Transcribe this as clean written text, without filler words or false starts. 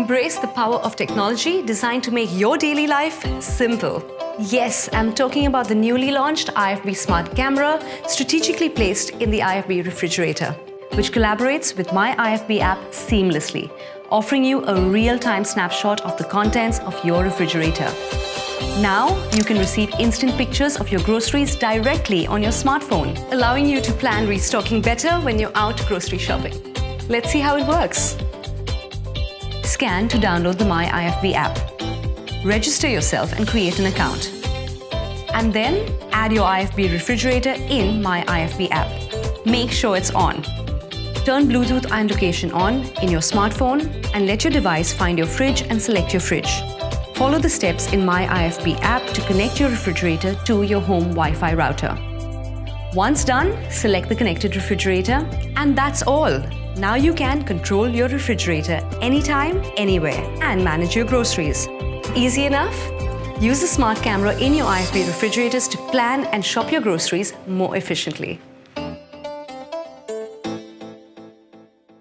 Embrace the power of technology designed to make your daily life simple. Yes, I'm talking about the newly launched IFB Smart Camera, strategically placed in the IFB refrigerator, which collaborates with my IFB app seamlessly, offering you a real-time snapshot of the contents of your refrigerator. Now, you can receive instant pictures of your groceries directly on your smartphone, allowing you to plan restocking better when you're out grocery shopping. Let's see how it works. Scan to download the My IFB app. Register yourself and create an account. And then add your IFB refrigerator in My IFB app. Make sure it's on. Turn Bluetooth and location on in your smartphone and let your device find your fridge and select your fridge. Follow the steps in My IFB app to connect your refrigerator to your home Wi-Fi router. Once done, select the connected refrigerator, and that's all. Now you can control your refrigerator anytime, anywhere, and manage your groceries. Easy enough? Use the smart camera in your IFB refrigerators to plan and shop your groceries more efficiently.